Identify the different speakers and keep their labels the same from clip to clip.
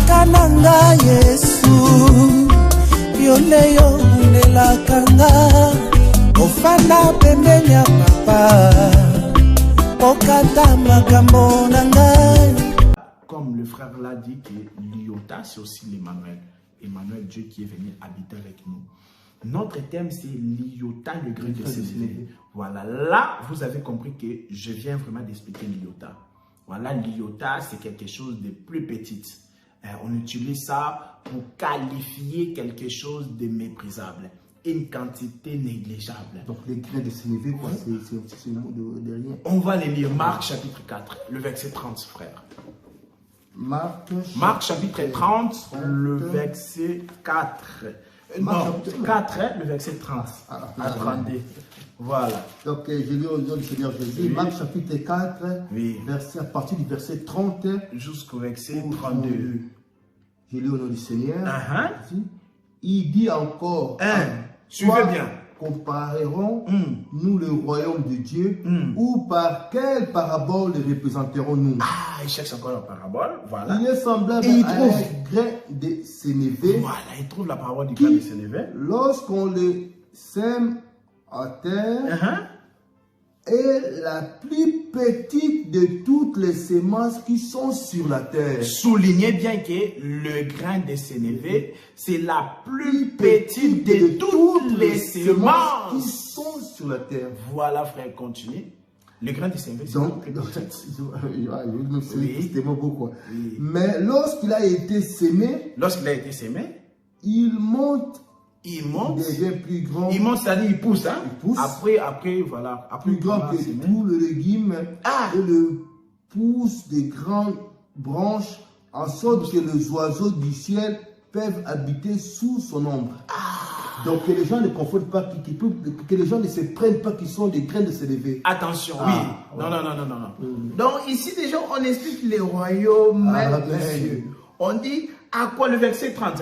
Speaker 1: Kananga Yesu Yoleyo Nelakanga Ofana pembenya papa Okata makambo nangai.
Speaker 2: Comme le frère l'a dit que l'Iota c'est aussi l'Emmanuel. Emmanuel, Dieu qui est venu habiter avec nous. Notre thème c'est l'Iota, le grain de sénévé. Voilà, là vous avez compris que je viens vraiment d'expliquer l'Iota. Voilà, l'Iota c'est quelque chose de plus petit. On utilise ça pour qualifier quelque chose de méprisable. Une quantité négligeable.
Speaker 3: Donc les grains de sénévé, c'est le mot de rien.
Speaker 2: On va les lire. Marc chapitre 4, le verset 30, frère. Marc chapitre 30, le verset 4. Non, 4, le verset 30 à 32. Voilà.
Speaker 3: Donc je lis au nom du Seigneur Jésus. Oui. Marc chapitre 4,
Speaker 2: oui.
Speaker 3: À partir du verset 30
Speaker 2: jusqu'au verset 32.
Speaker 3: Je lis au nom du Seigneur. Il dit encore,
Speaker 2: suivez bien.
Speaker 3: Comparerons-nous le royaume de Dieu ou par quelle parabole le représenterons-nous?
Speaker 2: Ah, il cherche encore la parabole, voilà.
Speaker 3: Il est semblable à un grain de sénévé.
Speaker 2: Voilà, il trouve la parabole du grain de sénévé.
Speaker 3: Lorsqu'on le sème à terre, est la plus petite de toutes les semences qui sont sur la terre.
Speaker 2: Soulignez bien que le grain de sénévé, c'est la plus petite de toutes les semences
Speaker 3: qui sont sur la terre.
Speaker 2: Voilà, frère, continue. Le grain de sénévé, c'est la plus petite.
Speaker 3: Mais lorsqu'il a été sémé, il monte.
Speaker 2: Il monte,
Speaker 3: il devient plus grand.
Speaker 2: Il monte, c'est-à-dire il pousse, hein?
Speaker 3: Il pousse.
Speaker 2: Après, voilà. Après,
Speaker 3: plus grand que tout le légume. Et le pousse des grandes branches en sorte que les oiseaux du ciel peuvent habiter sous son ombre. Donc que les gens ne confondent pas, que les gens ne se prennent pas qu'ils sont des grains de sénévé.
Speaker 2: Attention, oui. Non. Donc ici déjà on explique les royaumes de Dieu. On dit à quoi le verset 30,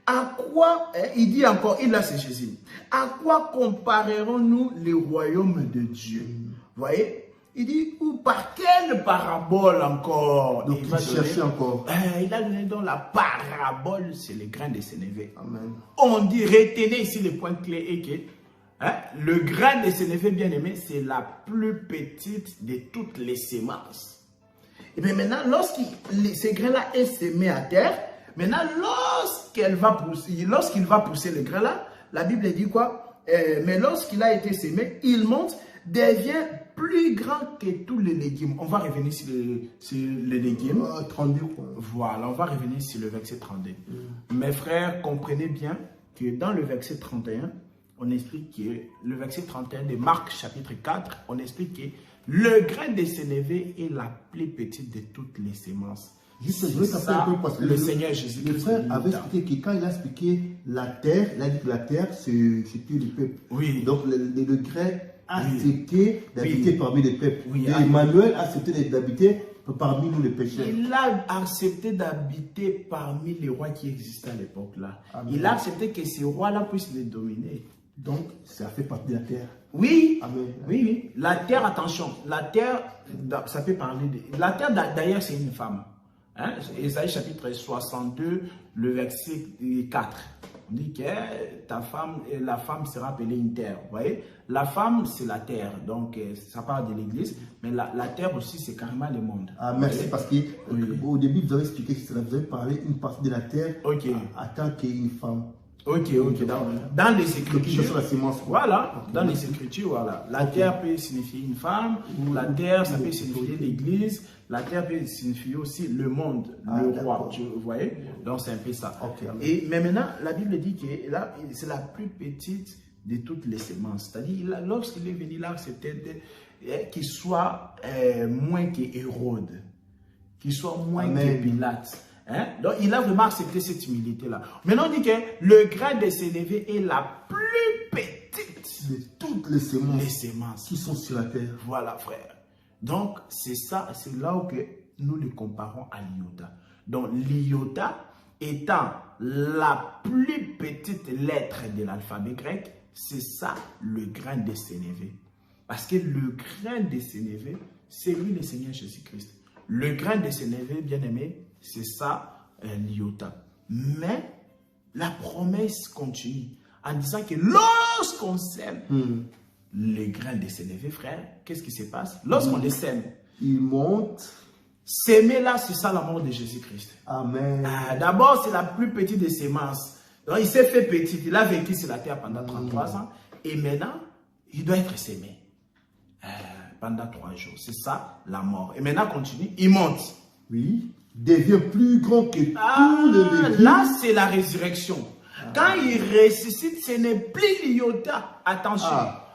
Speaker 2: à quoi, il dit encore, il a c'est Jésus, à quoi comparerons-nous les royaumes de Dieu? Vous voyez? Il dit, ou par quelle parabole encore?
Speaker 3: Donc il cherchait encore.
Speaker 2: Il a donné dans la parabole, c'est le grain de sénévé.
Speaker 3: Amen.
Speaker 2: On dit, retenez ici le point clé et que le grain de sénévé, bien aimé, c'est la plus petite de toutes les semences. Et bien maintenant, lorsque ces grains-là est sémé à terre, maintenant, lorsqu'il va pousser le grain là, la Bible dit quoi? Mais lorsqu'il a été sémé, il monte, devient plus grand que tous les légumes. On va revenir sur les légumes.
Speaker 3: 32 quoi.
Speaker 2: Voilà, on va revenir sur le verset 32. Mes frères, comprenez bien que dans le verset 31, on explique que le verset 31 de Marc chapitre 4, on explique que le grain de sénévé est la plus petite de toutes les semences.
Speaker 3: Juste, je veux taper un peu parce que
Speaker 2: le Seigneur Jésus.
Speaker 3: Le frère avait expliqué que quand il a expliqué la terre, il a dit que la terre, c'était le peuple.
Speaker 2: Oui.
Speaker 3: Donc le grec a accepté d'habiter parmi les peuples.
Speaker 2: Oui.
Speaker 3: Et Emmanuel a accepté d'habiter parmi nous les pécheurs.
Speaker 2: Il a accepté d'habiter parmi les rois qui existaient à l'époque là. Il a accepté que ces rois-là puissent les dominer.
Speaker 3: Donc, ça fait partie de la terre.
Speaker 2: Oui.
Speaker 3: Amen.
Speaker 2: Oui. La terre, attention, la terre, ça peut parler de... La terre, d'ailleurs, c'est une femme. Ésaïe chapitre 62, le verset 4. On dit que la femme sera appelée une terre. Vous voyez, la femme, c'est la terre. Donc, ça parle de l'église. Mais la terre aussi, c'est carrément le monde.
Speaker 3: Merci, parce qu'au début, vous avez expliqué que vous avez parlé une partie de la terre en tant qu'une femme.
Speaker 2: Ok. Dans les Écritures,
Speaker 3: la sémence,
Speaker 2: voilà, dans les Écritures, voilà. La terre peut signifier une femme, la terre, ça peut signifier l'église, la terre peut signifier aussi le monde, le roi, vous voyez. Donc c'est un peu ça. Mais maintenant, la Bible dit que là, c'est la plus petite de toutes les semences. C'est-à-dire, lorsqu'il est venu là, c'était qu'il soit moins qu'Hérode, qu'il soit moins que Pilate. Donc, il a vraiment accepté cette humilité-là. Maintenant, on dit que le grain de sénévé est la plus petite
Speaker 3: de toutes les semences qui sont sur la terre.
Speaker 2: Voilà, frère. Donc, c'est ça, c'est là où que nous le comparons à l'iota. Donc, l'iota étant la plus petite lettre de l'alphabet grec, c'est ça le grain de sénévé. Parce que le grain de sénévé, c'est lui le Seigneur Jésus-Christ. Le grain de sénévé, bien aimé, c'est ça l'iota. Mais la promesse continue en disant que lorsqu'on sème les grains de sénévé, frère, qu'est-ce qui se passe? Lorsqu'on les sème,
Speaker 3: ils montent.
Speaker 2: S'aimer là, c'est ça l'amour de Jésus-Christ.
Speaker 3: Amen.
Speaker 2: D'abord, c'est la plus petite des semences. Donc, il s'est fait petit. Il a vécu sur la terre pendant 33 ans. Et maintenant, il doit être sémé pendant 3 jours. C'est ça, la mort. Et maintenant, continue. Il monte.
Speaker 3: Oui. Devient plus grand que tout le légume.
Speaker 2: Là, c'est la résurrection. Quand il ressuscite, ce n'est plus l'iota. Attention.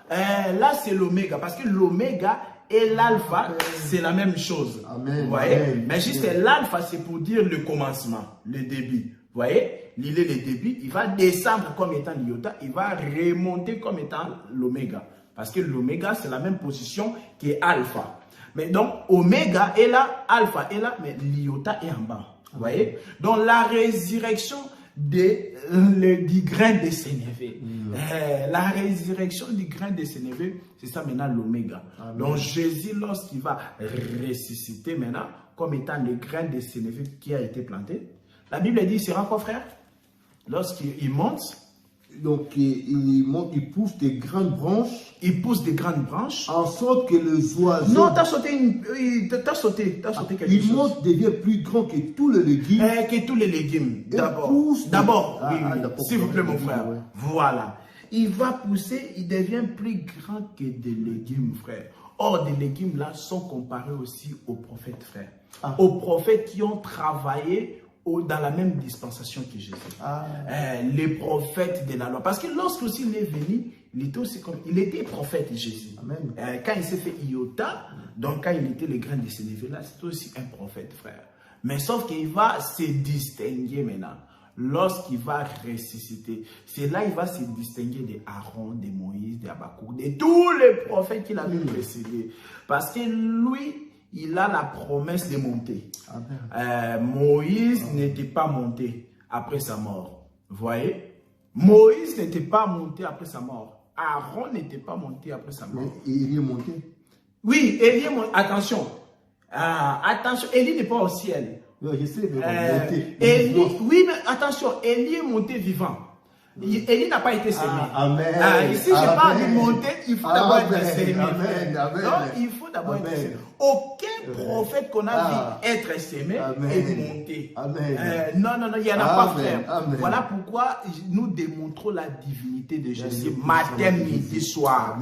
Speaker 2: Là, c'est l'oméga. Parce que l'oméga et l'alpha, c'est la même chose.
Speaker 3: Amen.
Speaker 2: Vous voyez?
Speaker 3: Amen.
Speaker 2: Mais juste l'alpha, c'est pour dire le commencement, le début. Vous voyez? Il est le début, il va descendre comme étant l'iota, il va remonter comme étant l'oméga. Parce que l'oméga, c'est la même position que alpha. Mais donc, oméga est là, alpha est là, mais l'iota est en bas. Vous voyez? Donc, la résurrection du grain de sénévé. La résurrection du grain de sénévé, c'est ça maintenant l'oméga. Donc Jésus, lorsqu'il va ressusciter maintenant, comme étant le grain de sénévé qui a été planté, la Bible dit, il sera quoi, frère? Lorsqu'il monte,
Speaker 3: donc il monte, il pousse des grandes branches.
Speaker 2: Il pousse des grandes branches.
Speaker 3: En sorte que les oiseaux...
Speaker 2: Non, t'as sauté quelque chose.
Speaker 3: Il monte, devient plus grand que tous les légumes.
Speaker 2: Que tous les légumes, d'abord. S'il vous plaît, mon frère. Ouais. Voilà. Il va pousser, il devient plus grand que des légumes, frère. Or, des légumes là sont comparés aussi aux prophètes, frère. Aux prophètes qui ont travaillé dans la même dispensation que Jésus. Les prophètes de la loi. Parce que lorsque aussi il est venu, il était aussi comme, il était prophète Jésus. Quand il s'est fait iota, donc quand il était le grain de sénévé là, c'était aussi un prophète, frère. Mais sauf qu'il va se distinguer maintenant. Lorsqu'il va ressusciter, c'est là qu'il va se distinguer de Aaron, de Moïse, de Habakkuk, de tous les prophètes qu'il avait précédés. Parce que lui, il a la promesse de monter. Moïse n'était pas monté après sa mort. Vous voyez? Moïse n'était pas monté après sa mort. Aaron n'était pas monté après sa mort.
Speaker 3: Mais Élie est monté.
Speaker 2: Oui, Élie est monté. Attention. Attention, Élie n'est pas au ciel.
Speaker 3: Oui, je sais, mais
Speaker 2: oui, mais attention, Élie est monté vivant. Élie n'a pas été sémé. Ici, je parle de monter, il faut d'abord être sémé. Donc, il faut d'abord être sémé. Aucun prophète qu'on a vu être sémé est monté. Non, il n'y en a pas, frère. Voilà pourquoi nous démontrons la divinité de Jésus matin, midi, soir.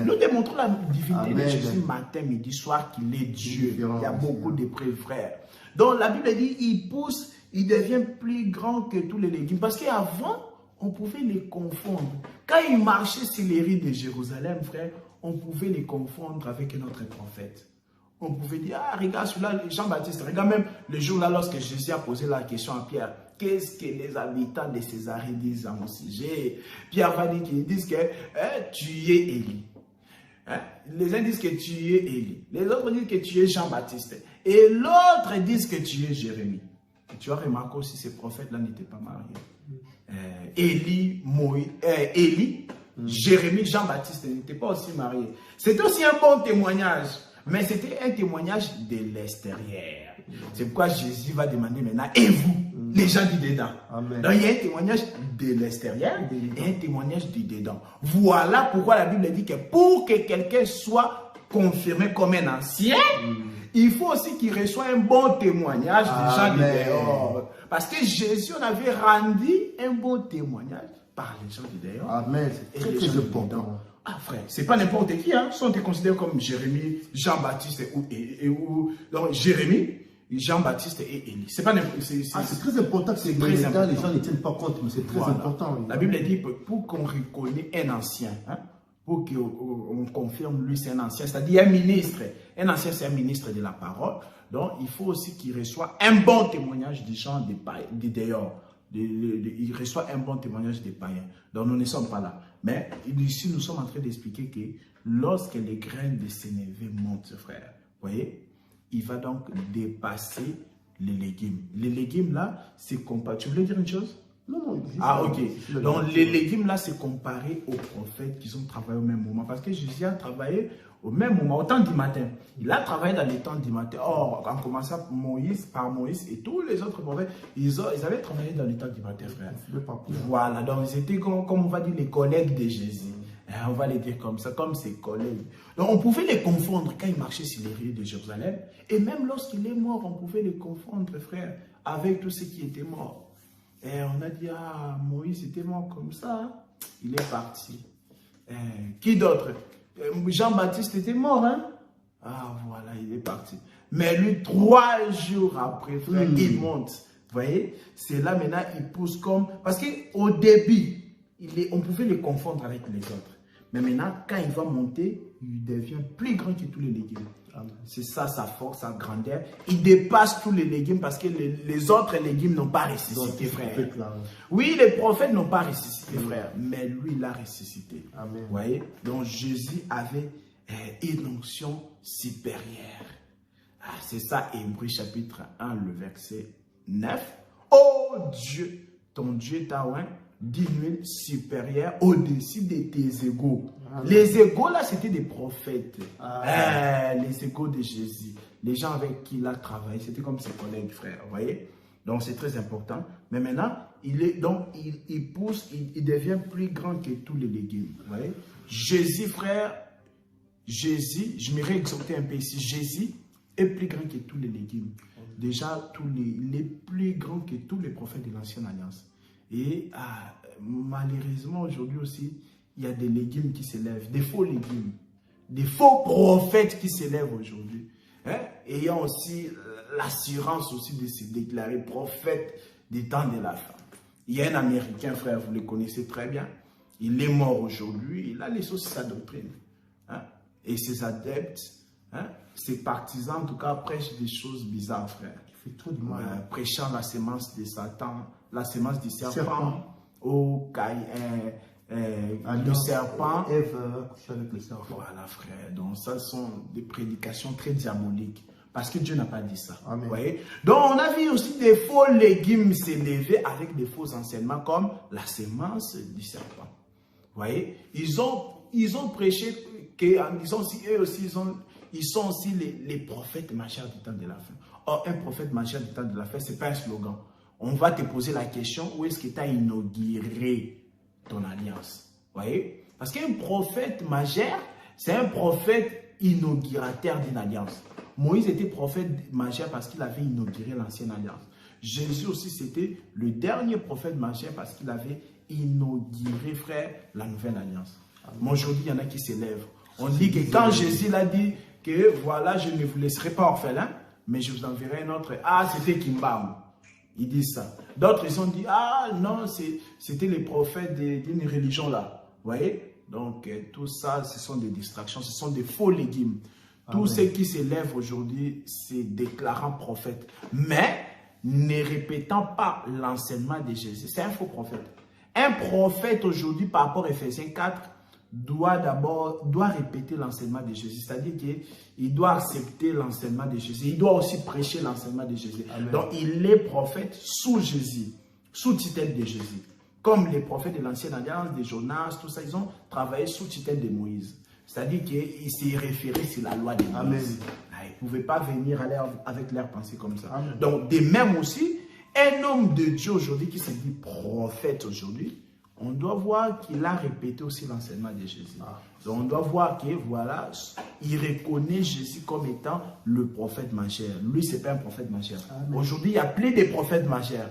Speaker 2: Nous démontrons la divinité de Jésus matin, midi, soir, qu'il est Dieu. Il y a beaucoup de preuves, frère. Donc, la Bible dit, il pousse, il devient plus grand que tous les légumes. Parce qu'avant, on pouvait les confondre. Quand il marchait sur les rues de Jérusalem, frère, on pouvait les confondre avec notre prophète. On pouvait dire, regarde celui-là, Jean-Baptiste, regarde même le jour-là, lorsque Jésus a posé la question à Pierre, qu'est-ce que les habitants de Césarée disent à mon sujet? Pierre va dire qu'ils disent que tu es Élie. Les uns disent que tu es Élie. Les autres disent que tu es Jean-Baptiste. Et l'autre disent que tu es Jérémie. Et tu as remarqué aussi, ces prophètes-là n'étaient pas mariés. Élie, Jérémie, Jean-Baptiste n'étaient pas aussi mariés. C'était aussi un bon témoignage. Mais c'était un témoignage de l'extérieur. C'est pourquoi Jésus va demander maintenant, et vous, les gens du dedans. Donc il y a un témoignage de l'extérieur et un témoignage du dedans. Voilà pourquoi la Bible dit que pour que quelqu'un soit confirmé comme un ancien, il faut aussi qu'il reçoive un bon témoignage des gens du dehors. Parce que Jésus, on avait rendu un bon témoignage par les gens du dehors.
Speaker 3: Amen, c'est très important.
Speaker 2: Ah frère, c'est pas n'importe qui, hein. Si on te considère comme Jérémie, Jean-Baptiste donc Jérémie, Jean-Baptiste et Élie. C'est pas n'importe qui.
Speaker 3: C'est très important que ces gens les gens ne tiennent pas compte, mais c'est très important.
Speaker 2: La Bible dit pour qu'on reconnaisse un ancien, hein, pour qu'on confirme lui c'est un ancien, c'est-à-dire un ministre. Un ancien c'est un ministre de la parole. Donc il faut aussi qu'il reçoive un bon témoignage des gens des dehors. Il reçoit un bon témoignage des païens. Donc nous ne sommes pas là. Mais ici, nous sommes en train d'expliquer que lorsque les graines de sénévé montent, frère, vous voyez, il va donc dépasser les légumes. Les légumes là, c'est compatible. Tu voulais dire une chose?
Speaker 3: Non,
Speaker 2: ah, ok. Donc, les légumes, là, c'est comparé aux prophètes qui ont travaillé au même moment. Parce que Jésus a travaillé au même moment, au temps du matin. Il a travaillé dans les temps du matin. Or, en commençant par Moïse et tous les autres prophètes, ils avaient travaillé dans les temps du matin, frère. Voilà, donc ils étaient, comme on va dire, les collègues de Jésus. On va les dire comme ça, comme ses collègues. Donc, on pouvait les confondre quand il marchait sur les rues de Jérusalem. Et même lorsqu'il est mort, on pouvait les confondre, frère, avec tous ceux qui étaient morts. Et on a dit, ah, Moïse était mort comme ça, il est parti. Qui d'autre? Jean-Baptiste était mort, hein? Ah, voilà, il est parti. Mais lui, 3 jours après, frère, il monte. Vous voyez? C'est là maintenant, il pousse comme... Parce qu'au début, on pouvait les confondre avec les autres. Mais maintenant, quand il va monter, il devient plus grand que tous les légumes. C'est ça sa force, sa grandeur. Il dépasse tous les légumes parce que les autres légumes n'ont pas ressuscité, frère. Oui, les prophètes n'ont pas ressuscité, frère. Mais lui, il a ressuscité. Amen. Vous voyez? Donc, Jésus avait une onction supérieure. Ah, c'est ça, Hébreux chapitre 1, le verset 9. Oh Dieu, ton Dieu t'a diminué supérieur au-dessus de tes égaux. Amen. Les égaux, là, c'était des prophètes. Les égaux de Jésus. Les gens avec qui il a travaillé, c'était comme ses collègues, frères. Vous voyez? Donc, c'est très important. Mais maintenant, il pousse, il devient plus grand que tous les légumes. Vous voyez? Jésus, frère, Jésus, je m'aimerais exhorter un peu ici. Jésus est plus grand que tous les légumes. Déjà, il est plus grand que tous les prophètes de l'Ancienne Alliance. Et malheureusement, aujourd'hui aussi, il y a des légumes qui s'élèvent, des faux légumes, des faux prophètes qui s'élèvent aujourd'hui. Hein? Ayant aussi l'assurance aussi de se déclarer prophète des temps de la fin. Il y a un Américain, frère, vous le connaissez très bien. Il est mort aujourd'hui, il a laissé aussi sa doctrine. Hein? Et ses adeptes, hein? Ses partisans, en tout cas, prêchent des choses bizarres, frère.
Speaker 3: Il fait trop du mal.
Speaker 2: Prêchant la sémence de Satan, la sémence du serpent, au le serpent.
Speaker 3: Ève couché avec le serpent.
Speaker 2: Voilà, frère. Donc, ça sont des prédications très diaboliques. Parce que Dieu n'a pas dit ça.
Speaker 3: Amen.
Speaker 2: Vous voyez? Donc, on a vu aussi des faux légumes s'élever avec des faux enseignements comme la sémence du serpent. Vous voyez? Ils ont prêché qu'en disant aussi, eux aussi, ils sont aussi les prophètes majeurs du temps de la fin. Or, un prophète majeur du temps de la fin, ce n'est pas un slogan. On va te poser la question, où est-ce que tu as inauguré ton alliance? Vous voyez? Parce qu'un prophète majeur, c'est un prophète inaugurateur d'une alliance. Moïse était prophète majeur parce qu'il avait inauguré l'ancienne alliance. Jésus aussi, c'était le dernier prophète majeur parce qu'il avait inauguré, frère, la nouvelle alliance. Mais aujourd'hui, il y en a qui s'élèvent. On dit que quand Jésus l'a dit que voilà, je ne vous laisserai pas orphelin, mais je vous enverrai un autre. Ah, c'était Kimbam. Ils disent ça. D'autres, ils ont dit, ah non, c'était les prophètes d'une religion là. Vous voyez? Donc, tout ça, ce sont des distractions, ce sont des faux légumes. Tous ceux qui s'élèvent aujourd'hui, c'est déclarant prophète. Mais, ne répétant pas l'enseignement de Jésus. C'est un faux prophète. Un prophète aujourd'hui, par rapport à Ephésiens 4, doit répéter l'enseignement de Jésus. C'est-à-dire qu'il doit accepter l'enseignement de Jésus. Il doit aussi prêcher l'enseignement de Jésus. Amen. Donc, il est prophète sous Jésus, sous tutelle de Jésus. Comme les prophètes de l'Ancienne Alliance, de Jonas, tout ça, ils ont travaillé sous tutelle de Moïse. C'est-à-dire qu'ils s'y référaient sur la loi de Moïse. Ils ne pouvaient pas venir avec leurs pensées comme ça. Amen. Donc, de même aussi, un homme de Dieu aujourd'hui qui se dit prophète aujourd'hui, on doit voir qu'il a répété aussi l'enseignement de Jésus. Donc on doit voir que voilà, il reconnaît Jésus comme étant le prophète majeur. Lui, ce n'est pas un prophète majeur. Aujourd'hui, il y a plein de prophètes majeurs.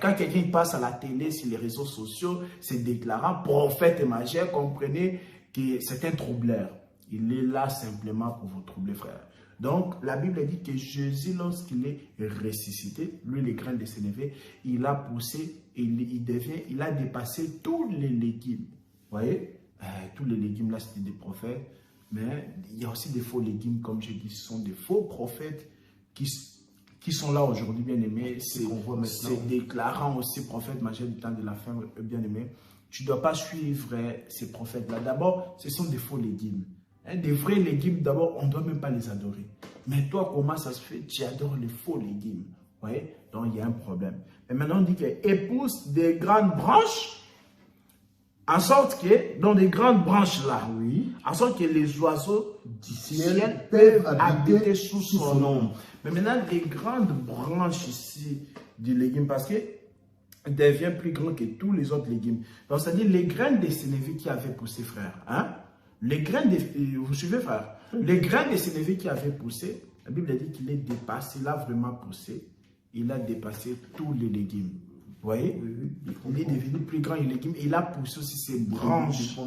Speaker 2: Quand quelqu'un passe à la télé, sur les réseaux sociaux, se déclarant prophète majeur, comprenez que c'est un troubleur. Il est là simplement pour vous troubler, frère. Donc, la Bible dit que Jésus, lorsqu'il est ressuscité, lui, les grains de s'élever, il a poussé, il a dépassé tous les légumes. Vous voyez? Tous les légumes, là, c'était des prophètes. Mais il y a aussi des faux légumes, comme je dis, ce sont des faux prophètes qui sont là aujourd'hui, bien aimés. C'est déclarant aussi prophète majeur du temps de la fin, bien aimé. Tu ne dois pas suivre ces prophètes-là. D'abord, ce sont des faux légumes. Des vrais légumes, d'abord, on ne doit même pas les adorer. Mais toi, comment ça se fait? Tu adores les faux légumes. Ouais? Donc, il y a un problème. Mais maintenant, on dit que épouse des grandes branches, en sorte que, dans des grandes branches là,
Speaker 3: Oui.
Speaker 2: en sorte que les oiseaux
Speaker 3: Du
Speaker 2: du
Speaker 3: ciel
Speaker 2: ciel
Speaker 3: peuvent
Speaker 2: peuvent
Speaker 3: habiter
Speaker 2: habiter sous
Speaker 3: sous
Speaker 2: son
Speaker 3: son
Speaker 2: ombre. Mais maintenant, les grandes branches ici du légume, parce que devient plus grand que tous les autres légumes. Donc, c'est-à-dire les graines de sénévé qui avaient poussé, frère. Hein? Les graines de... Vous suivez, frère? Les graines de sénévé qui avaient poussé, la Bible a dit qu'il est dépassé, il a vraiment poussé. Il a dépassé tous les légumes. Vous voyez? Il est devenu plus grand, les légumes. Il a poussé aussi ses branches.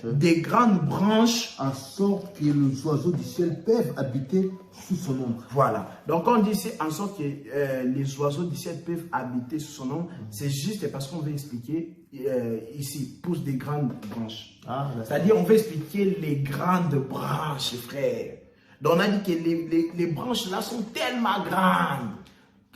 Speaker 2: Des grandes branches.
Speaker 3: En sorte que les oiseaux du ciel peuvent habiter sous son ombre.
Speaker 2: Voilà. Donc, quand on dit c'est en sorte que les oiseaux du ciel peuvent habiter sous son ombre, c'est juste parce qu'on veut expliquer ici, pousse des grandes branches.
Speaker 3: Ah,
Speaker 2: c'est-à-dire, on veut expliquer les grandes branches, frère. Donc, on a dit que les branches là sont tellement grandes.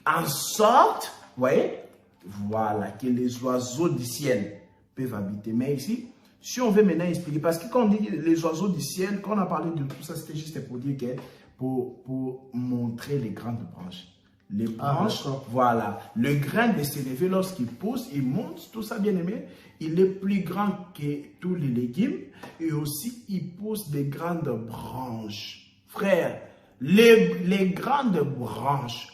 Speaker 2: En sorte, vous voyez, voilà, que les oiseaux du ciel peuvent habiter. Mais ici, si on veut maintenant expliquer, parce que quand on dit les oiseaux du ciel, quand on a parlé de tout ça, c'était juste pour dire que pour montrer les grandes branches. Les branches, voilà. Le grain de sénévé, lorsqu'il pousse, il monte, tout ça bien aimé, il est plus grand que tous les légumes et aussi il pousse des grandes branches. Frère, les grandes branches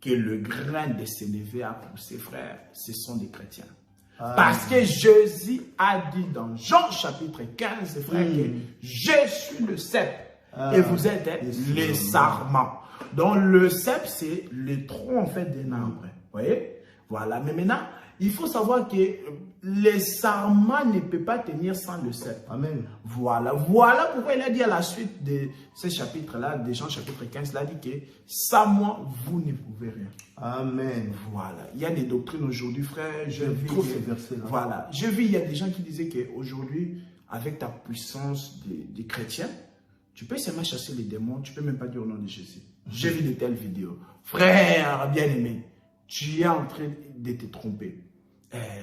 Speaker 2: que le grain de sénévé a poussé, frère, ce sont des chrétiens. Parce que Jésus a dit dans Jean chapitre 15, frère, que je suis le cep et vous êtes les sarments. Donc le cep, c'est le tronc en fait d'un arbre. Vous voyez? Voilà. Mais maintenant, il faut savoir que les sarments ne peuvent pas tenir sans le cep.
Speaker 3: Amen.
Speaker 2: Voilà. Voilà pourquoi il a dit à la suite de ce chapitre-là, de Jean chapitre 15, il a dit que sans moi, vous ne pouvez rien.
Speaker 3: Amen.
Speaker 2: Voilà. Il y a des doctrines aujourd'hui, frère. Je vis
Speaker 3: trop ces versets-là.
Speaker 2: Voilà. Je vis, il y a des gens qui disaient qu'aujourd'hui, avec ta puissance des chrétiens, tu peux seulement chasser les démons, tu ne peux même pas dire au nom de Jésus. J'ai vu de telles vidéos. Frère bien-aimé, tu es en train de te tromper.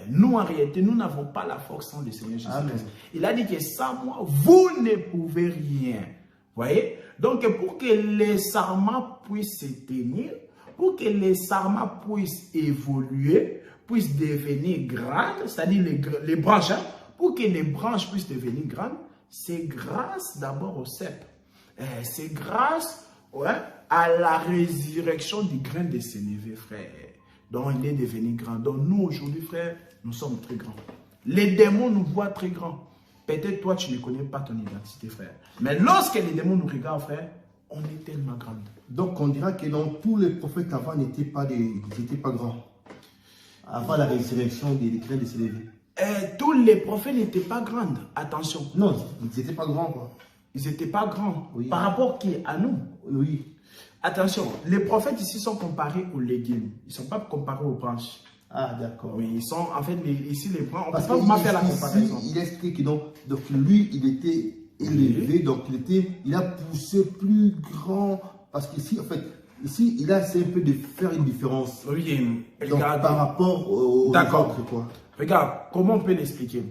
Speaker 2: Nous, en réalité, nous n'avons pas la force sans le Seigneur Jésus-Christ. Il a dit que sans moi, vous ne pouvez rien. Vous voyez? Donc, pour que les sarments puissent se tenir, pour que les sarments puissent évoluer, puissent devenir grandes, c'est-à-dire les branches, hein, pour que les branches puissent devenir grandes, c'est grâce d'abord au cep. C'est grâce à la résurrection du grain de sénévé, frère. Donc, il est devenu grand. Donc, nous, aujourd'hui, frère, nous sommes très grands. Les démons nous voient très grands. Peut-être toi, tu ne connais pas ton identité, frère. Mais lorsque les démons nous regardent, frère, on est tellement grands.
Speaker 3: Donc, on dira que non, tous les prophètes avant n'étaient pas grands. Avant la résurrection des grains de sénévé.
Speaker 2: Tous les prophètes n'étaient pas grands. Attention.
Speaker 3: Non, ils n'étaient pas grands, quoi.
Speaker 2: Ils n'étaient pas grands.
Speaker 3: Oui.
Speaker 2: Par rapport à nous.
Speaker 3: Oui.
Speaker 2: Attention, les prophètes ici sont comparés aux légumes. Ils ne sont pas comparés aux branches.
Speaker 3: Ah, d'accord.
Speaker 2: Oui, ils sont, en fait, ici, les branches, on ne
Speaker 3: Parce
Speaker 2: peut pas vraiment faire la comparaison.
Speaker 3: Il explique que donc lui, il était élevé, donc il a poussé plus grand. Parce qu'ici, en fait, ici, il a essayé un peu de faire une différence.
Speaker 2: Oui,
Speaker 3: donc,
Speaker 2: regarde.
Speaker 3: par rapport aux autres, quoi.
Speaker 2: Regarde, comment on peut l'expliquer?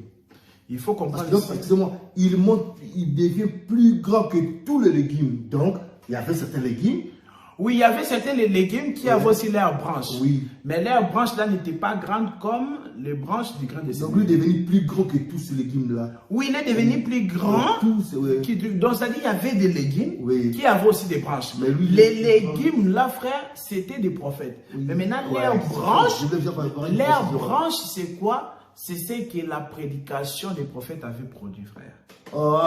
Speaker 2: Il faut comprendre.
Speaker 3: Parce que, excusez-moi, il devient plus grand que tous les légumes. Donc, il y avait certains légumes.
Speaker 2: Oui, il y avait certains légumes qui avaient aussi leurs branches.
Speaker 3: Oui.
Speaker 2: Mais leurs branches là n'étaient pas grandes comme les branches du grain de sénévé.
Speaker 3: Donc, lui est devenu plus grand que tous ces légumes-là.
Speaker 2: Oui, il est devenu plus grand.
Speaker 3: Tous,
Speaker 2: Donc, c'est-à-dire qu'il y avait des légumes qui avaient aussi des branches.
Speaker 3: Mais lui,
Speaker 2: les légumes là, frère, c'était des prophètes. Oui. Mais maintenant, leurs branches, c'est quoi? C'est ce que la prédication des prophètes avait produit, frère.
Speaker 3: Oh,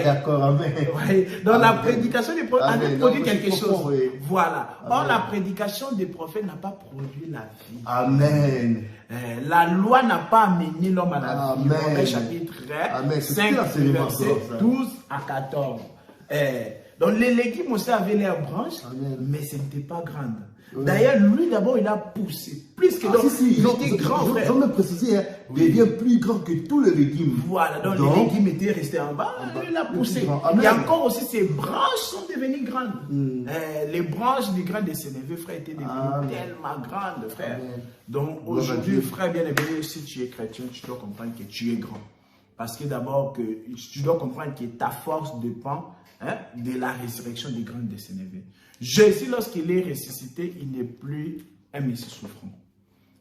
Speaker 3: d'accord, amen.
Speaker 2: Oui. Donc la prédication des prophètes avait produit quelque chose.
Speaker 3: Oui.
Speaker 2: Voilà. Or, la prédication des prophètes n'a pas produit la vie.
Speaker 3: Amen.
Speaker 2: La loi n'a pas amené l'homme à la vie.
Speaker 3: Amen.
Speaker 2: Chapitre
Speaker 3: 5,
Speaker 2: verset 12 à 14. Donc les légumes aussi avaient leurs branches, mais ce n'était pas grande. D'ailleurs, lui d'abord, il a poussé. Plus que d'autres.
Speaker 3: Il était grand, frère. J'aimerais préciser, il devient plus grand que tous les légumes.
Speaker 2: Voilà, donc les légumes étaient restés en bas, il a poussé. Et encore aussi, ses branches sont devenues grandes. Les branches du grain de sénévé, frère, étaient devenues tellement grandes, frère. Donc aujourd'hui, frère bien-aimé, si tu es chrétien, tu dois comprendre que tu es grand. Parce que d'abord, tu dois comprendre que ta force dépend de la résurrection du grain de sénévé. Jésus, lorsqu'il est ressuscité, il n'est plus un Messie souffrant.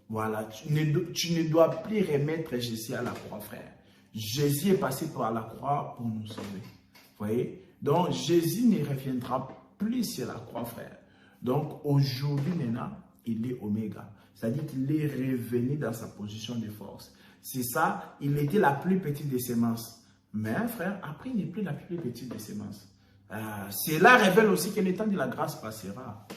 Speaker 2: Voilà, tu ne dois plus remettre Jésus à la croix, frère. Jésus est passé par la croix pour nous sauver. Vous voyez? Donc, Jésus ne reviendra plus sur la croix, frère. Donc, aujourd'hui, maintenant, il est Oméga. C'est-à-dire qu'il est revenu dans sa position de force. C'est ça, il était la plus petite des semences. Mais, frère, après, il n'est plus la plus petite des semences. Cela révèle aussi que le temps de la grâce passera.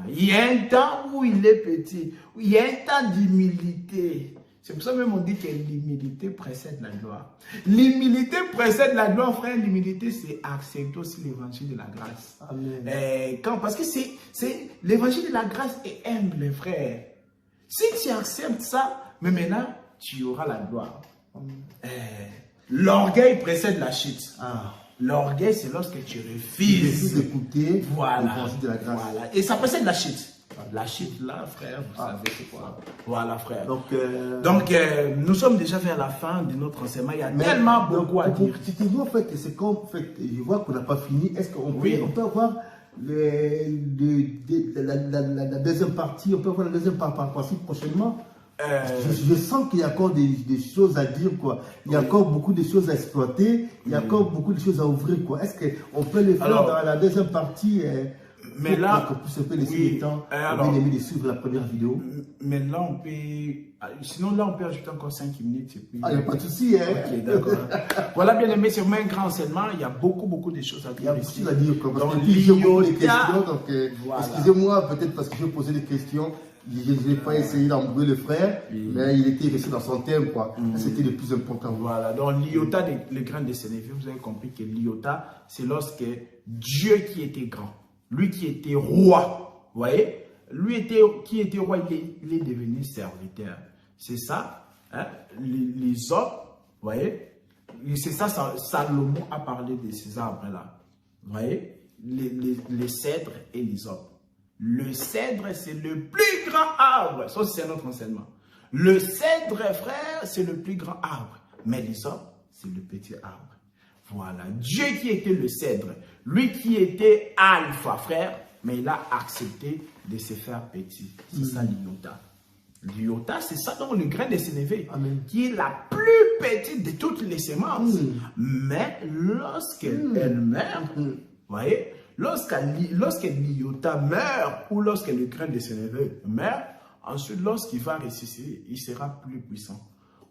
Speaker 2: Il y a un temps où il est petit. Il y a un temps d'humilité. C'est pour ça même on dit que l'humilité précède la gloire. L'humilité précède la gloire, frère. L'humilité, c'est accepter aussi l'évangile de la grâce. Amen. Parce que c'est l'évangile de la grâce est humble, frère. Si tu acceptes ça, mais maintenant, tu auras la gloire. L'orgueil précède la chute. L'orgueil, c'est lorsque tu refuses
Speaker 3: d'écouter
Speaker 2: l'évangile de la grâce. Voilà. Et ça précède la chute. La chute là, frère, vous savez c'est quoi. Voilà, frère. Donc, nous sommes déjà vers la fin de notre enseignement. Il y a tellement beaucoup à dire.
Speaker 3: En fait, c'est comme, je vois qu'on n'a pas fini. Est-ce qu'on peut avoir la deuxième partie? On peut avoir la deuxième partie prochainement? Je sens qu'il y a encore des choses à dire, quoi. Il y a encore beaucoup de choses à exploiter. Il y a encore beaucoup de choses à ouvrir, quoi. Est-ce qu'on peut les faire dans la deuxième partie?
Speaker 2: Mais là,
Speaker 3: qu'on puisse un peu laisser le temps, bien aimé de suivre la première vidéo.
Speaker 2: Mais là, on peut... Sinon, là, on peut ajouter encore 5 minutes. Et puis...
Speaker 3: il n'y a pas de souci, hein.
Speaker 2: Ok, d'accord. Voilà, bien aimé, c'est vraiment un grand enseignement. Il y a beaucoup de choses à dire.
Speaker 3: Il y a beaucoup de choses à dire, quoi.
Speaker 2: Donc,
Speaker 3: j'ai posé des questions, donc excusez-moi, peut-être parce que j'ai posé des questions. Je n'ai pas essayé d'embrouiller le frère, mais il était resté dans son thème, quoi. C'était le plus important.
Speaker 2: Voilà, donc l'iota, le grand des Sénéfiés, vous avez compris que l'iota, c'est lorsque Dieu qui était grand, lui qui était roi, vous voyez, qui était roi, il est devenu serviteur. C'est ça, hein? Les hommes, vous voyez, c'est ça, Salomon a parlé de ces arbres-là. Vous voyez, les cèdres et les hommes. Le cèdre, c'est le plus grand arbre. Ça, c'est notre enseignement. Le cèdre, frère, c'est le plus grand arbre. Mais les hommes, c'est le petit arbre. Voilà. Dieu qui était le cèdre, lui qui était alpha, frère, mais il a accepté de se faire petit. C'est ça l'iota. L'iota, c'est ça donc le grain de sénévé, qui est la plus petite de toutes les semences. Mais lorsqu'elle meurt, vous voyez, lorsque l'iota meurt ou lorsque le grain de sénévé meurt, ensuite lorsqu'il va ressusciter, il sera plus puissant.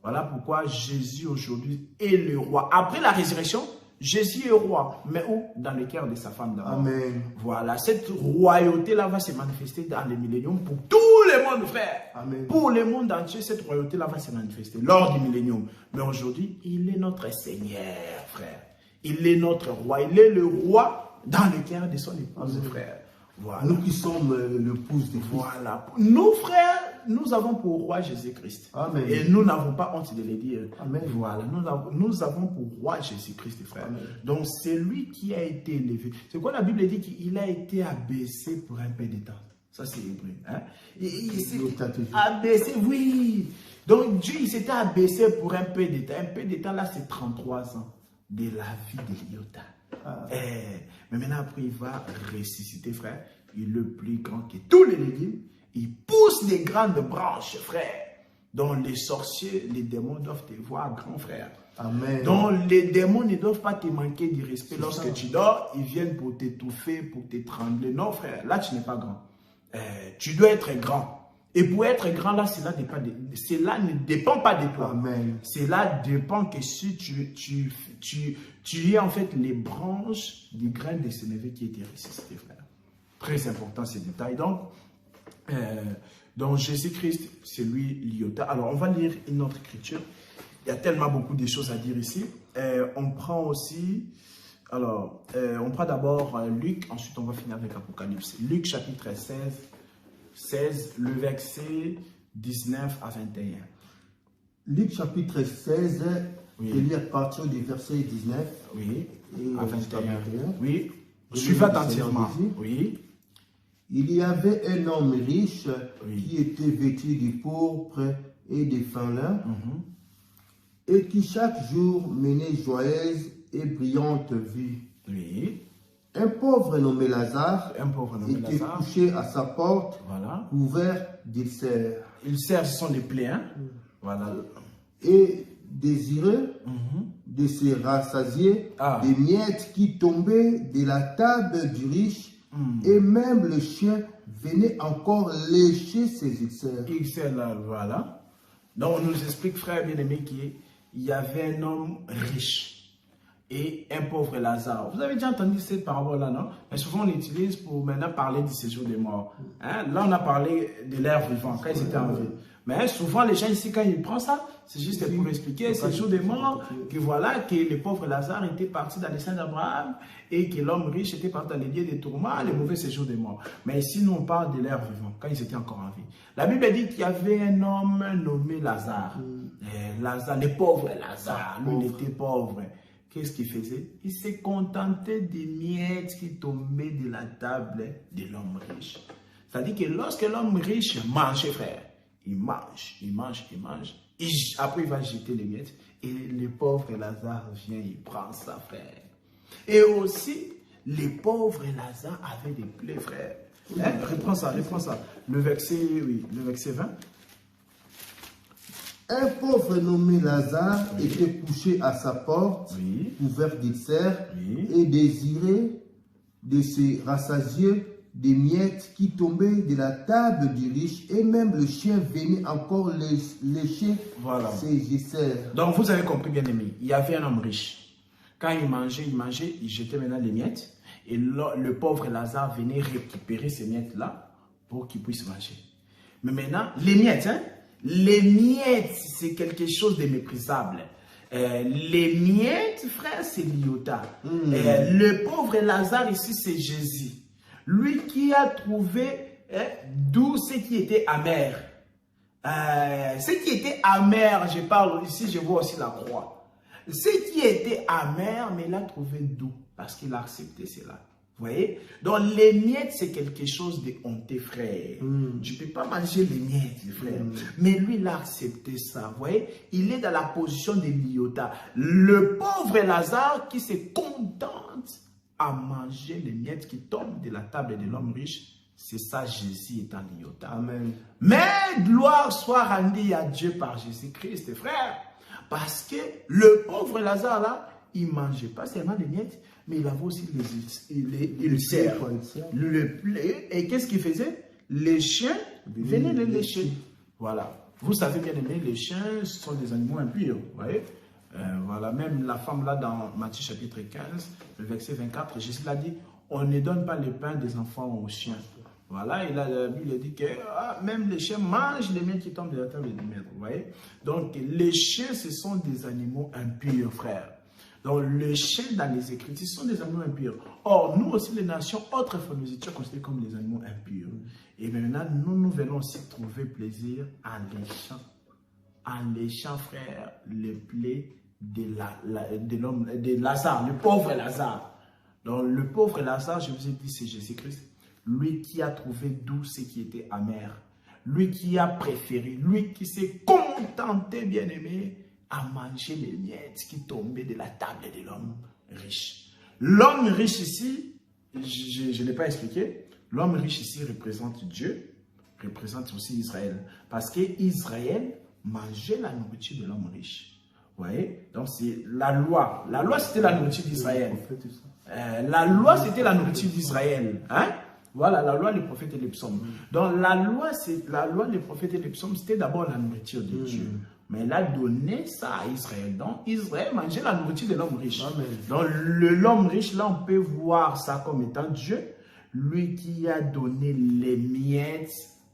Speaker 2: Voilà pourquoi Jésus aujourd'hui est le roi. Après la résurrection, Jésus est roi. Mais où? Dans le cœur de sa femme d'abord.
Speaker 3: Amen.
Speaker 2: Voilà, cette royauté-là va se manifester dans le millénium pour tout le monde, frère.
Speaker 3: Amen.
Speaker 2: Pour le monde entier, cette royauté-là va se manifester lors du millénium. Mais aujourd'hui, il est notre Seigneur, frère. Il est notre roi. Il est le roi dans le cœur de son épouse, frère. Voilà.
Speaker 3: Nous qui sommes l'épouse de Christ.
Speaker 2: Voilà. Nous, frères, nous avons pour roi Jésus-Christ. Et nous n'avons pas honte de le dire.
Speaker 3: Amen.
Speaker 2: Voilà. Nous avons pour roi Jésus-Christ, frère. Amen. Donc, c'est lui qui a été élevé. C'est quoi la Bible dit? Qu'il a été abaissé pour un peu de temps. Ça, c'est hébreu. Hein? Il s'est abaissé, oui. Donc, Dieu, il s'était abaissé pour un peu de temps. Un peu de temps, là, c'est 33 ans de la vie de l'iota. Mais maintenant, après, il va ressusciter, frère. Il est le plus grand que tous les légumes. Il pousse des grandes branches, frère. Donc, les sorciers, les démons doivent te voir grand, frère.
Speaker 3: Amen.
Speaker 2: Donc, les démons ne doivent pas te manquer du respect. Lorsque tu dors, ils viennent pour t'étouffer, pour t'étrangler. Non, frère, là, tu n'es pas grand. Tu dois être grand. Et pour être grand, là, cela ne dépend pas de toi.
Speaker 3: Amen.
Speaker 2: Cela dépend que si tu es en fait les branches du grain de sénévé qui était ressuscité, frère. Très important ces détails. Donc Jésus-Christ, c'est lui l'iota. Alors, on va lire une autre écriture. Il y a tellement beaucoup de choses à dire ici. On prend aussi... Alors, on prend d'abord Luc, ensuite on va finir avec Apocalypse. Luc chapitre 16, le verset 19 à 21.
Speaker 3: Luc chapitre 16, je lis à partir du verset 19
Speaker 2: à 21. Oui, suivez attentivement. Oui.
Speaker 3: Il y avait un homme riche qui était vêtu de pourpre et de fin lin et qui chaque jour menait joyeuse et brillante vie.
Speaker 2: Oui.
Speaker 3: Un pauvre nommé Lazare
Speaker 2: était
Speaker 3: Lazare, couché à sa porte,
Speaker 2: voilà,
Speaker 3: couvert d'ulcères.
Speaker 2: Ulcères, ce sont des plaies, hein? Voilà.
Speaker 3: Et désireux de se rassasier des miettes qui tombaient de la table du riche, et même le chien venait encore lécher ses ulcères.
Speaker 2: Ulcères, là, voilà. Donc, on nous explique, frère bien-aimé, qu'il y avait un homme riche et un pauvre Lazare. Vous avez déjà entendu cette parabole-là, non? Mais souvent, on l'utilise pour maintenant parler du séjour des morts. Hein? Là, on a parlé de l'air vivant, quand ils étaient en vie. Mais souvent, les gens ici, quand ils prennent ça, c'est juste pour expliquer le séjour des morts, que voilà, que le pauvre Lazare était parti dans les seins d'Abraham et que l'homme riche était parti dans les lieux des tourments, les mauvais séjours des morts. Mais ici, nous, on parle de l'air vivant, quand ils étaient encore en vie. La Bible dit qu'il y avait un homme nommé Lazare. Lazare, le pauvre Lazare, lui, il était pauvre. Qu'est-ce qu'il faisait? Il se contentait des miettes qui tombaient de la table de l'homme riche. C'est-à-dire que lorsque l'homme riche mangeait, frère, il mange. Après, il va jeter les miettes. Et le pauvre Lazare vient, il prend ça, frère. Et aussi, le pauvre Lazare avait des plaies, frère. Hein? Reprends ça. Le verset 20.
Speaker 3: Un pauvre nommé Lazare était couché à sa porte, couvert d'ulcères, et désirait de se rassasier des miettes qui tombaient de la table du riche, et même le chien venait encore lécher ses ulcères.
Speaker 2: Donc vous avez compris, bien aimé, il y avait un homme riche. Quand il mangeait, il jetait maintenant les miettes, et le pauvre Lazare venait récupérer ces miettes-là pour qu'il puisse manger. Mais maintenant, les miettes, hein? Les miettes, c'est quelque chose de méprisable. Les miettes, frère, c'est l'iota. Le pauvre Lazare ici, c'est Jésus. Lui qui a trouvé d'où ce qui était amer. Ce qui était amer, je parle ici, je vois aussi la croix. Ce qui était amer, mais il a trouvé d'où, parce qu'il a accepté cela. Vous voyez? Donc, les miettes, c'est quelque chose de honteux, frère. Tu ne peux pas manger les miettes, frère. Mais lui, il a accepté ça. Vous voyez? Il est dans la position de l'iota. Le pauvre Lazare qui se contente à manger les miettes qui tombent de la table de l'homme riche, c'est ça, Jésus étant l'iota. Amen. Mais gloire soit rendue à Dieu par Jésus-Christ, frère. Parce que le pauvre Lazare, là, il ne mangeait pas seulement des miettes, mais il avait aussi les ulcères, le plaie. Et qu'est-ce qu'il faisait? Les chiens venaient les lécher. Voilà. Vous savez bien aimé, les chiens sont des animaux impurs. Vous voyez? Voilà. Même la femme là dans Matthieu chapitre 15, le verset 24, Jésus l'a dit, on ne donne pas le pain des enfants aux chiens. Voilà, et là, la Bible dit que même les chiens mangent les miettes qui tombent de la table du maître. Vous voyez? Donc, les chiens, ce sont des animaux impurs, frère. Donc, les chiens dans les Écritures sont des animaux impurs. Or, nous aussi, les nations, autrefois, nous étions considérés comme des animaux impurs. Et maintenant, nous venons aussi trouver plaisir en léchant. En léchant, frère, les plaies de Lazare, le pauvre Lazare. Donc, le pauvre Lazare, je vous ai dit, c'est Jésus-Christ. Lui qui a trouvé d'où ce qui était amer. Lui qui a préféré, lui qui s'est contenté, bien-aimé, à manger les miettes qui tombaient de la table de l'homme riche. L'homme riche ici, je ne l'ai pas expliqué, l'homme riche ici représente Dieu, représente aussi Israël. Parce qu'Israël mangeait la nourriture de l'homme riche. Vous voyez? Donc c'est la loi. La loi, c'était la nourriture d'Israël. La loi, c'était la nourriture d'Israël. Hein? Voilà, la loi, les prophètes et les psaumes. Donc la loi, les prophètes et les psaumes, c'était d'abord la nourriture de Dieu. Mais il a donné ça à Israël. Donc, Israël mangeait la nourriture de l'homme riche. Amen. Donc, l'homme riche, là, on peut voir ça comme étant Dieu. Lui qui a donné les miettes